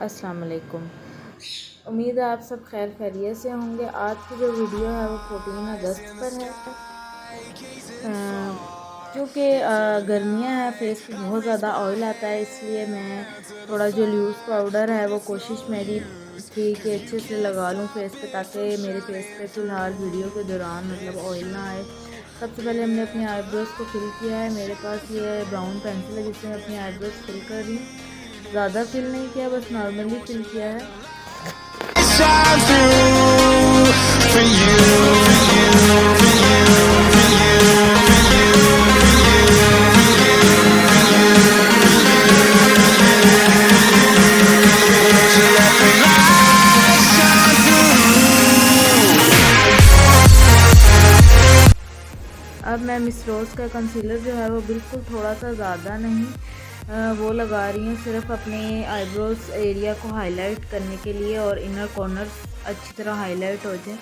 अस्सलाम वालेकुम। उम्मीद है आप सब खैर खैरियत से होंगे। आज की जो वीडियो है वो 14 अगस्त पर है। क्योंकि गर्मियाँ हैं, फेस पे बहुत ज़्यादा ऑयल आता है, इसलिए मैं थोड़ा जो लूज़ पाउडर है वो कोशिश मेरी थी कि अच्छे से लगा लूँ फेस पे, ताकि मेरे फेस पे फ़िलहाल वीडियो के दौरान मतलब ऑयल ना आए। सबसे पहले हमने अपनी आईब्रोज़ को फिल किया है। मेरे पास ये ब्राउन पेंसिल है जिससे मैं अपनी आईब्रोज़ फिल कर रही हूँ। ज़्यादा फिल नहीं किया, बस नॉर्मली फिल किया है। अब मैं मिस रोज़ का कंसीलर जो है वो बिल्कुल थोड़ा सा ज़्यादा नहीं वो लगा रही हूँ, सिर्फ अपने आईब्रोज एरिया को हाईलाइट करने के लिए और इनर कॉर्नर्स अच्छी तरह हाईलाइट हो जाए।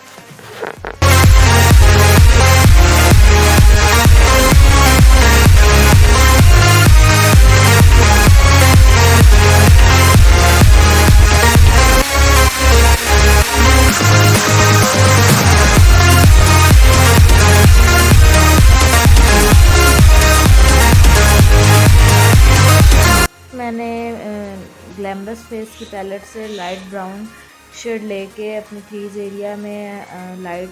मैंने ग्लैमरस फेस की पैलेट से लाइट ब्राउन शेड लेके अपने क्रीज एरिया में लाइट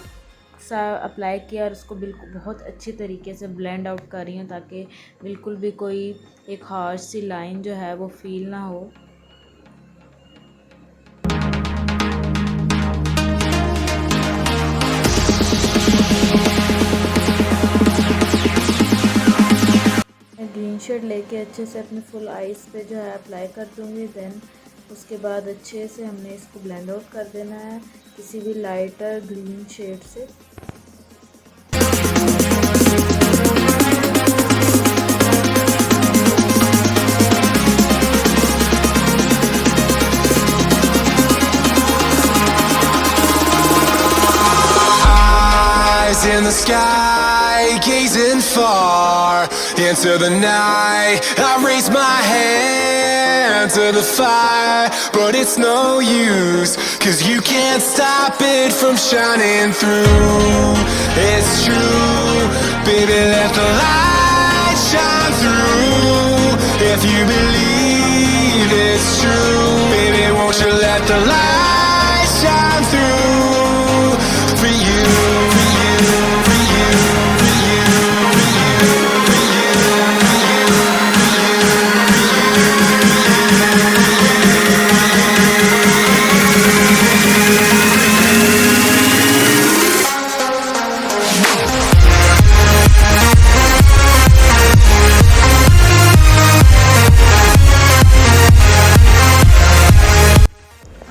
सा अप्लाई किया और उसको बिल्कुल बहुत अच्छी तरीके से ब्लेंड आउट कर रही हूँ, ताकि बिल्कुल भी कोई एक हार्श सी लाइन जो है वो फील ना हो। ग्रीन शेड लेके अच्छे से अपने फुल आईज पे जो है अप्लाई कर दूँगी। देन उसके बाद अच्छे से हमने इसको ब्लेंड आउट कर देना है किसी भी लाइटर ग्रीन शेड से। In the sky, gazing far into the night, I raise my hand to the fire, but it's no use, 'cause you can't stop it from shining through. It's true, baby, let the light shine through. If you believe it's true, baby, won't you let the light shine through for you.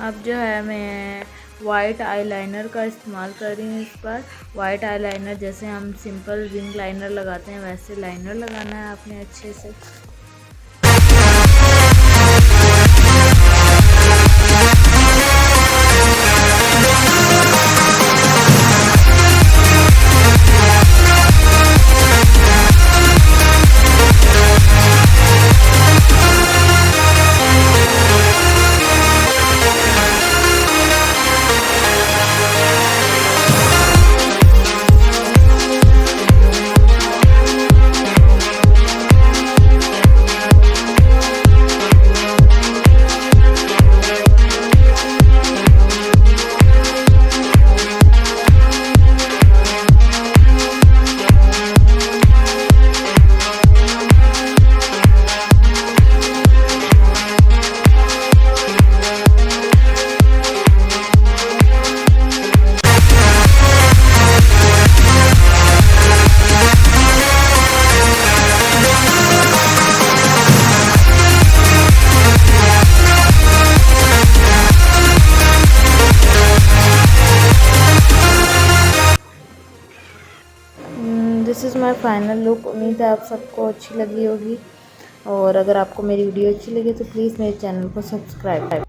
अब जो है मैं white eyeliner का इस्तेमाल कर रही हूँ इस पर। वाइट आईलाइनर जैसे हम सिंपल विंग लाइनर लगाते हैं वैसे लाइनर लगाना है आपने अच्छे से। This is my final look. उम्मीद है आप सबको अच्छी लगी होगी, और अगर आपको मेरी वीडियो अच्छी लगी तो प्लीज़ मेरे चैनल को सब्सक्राइब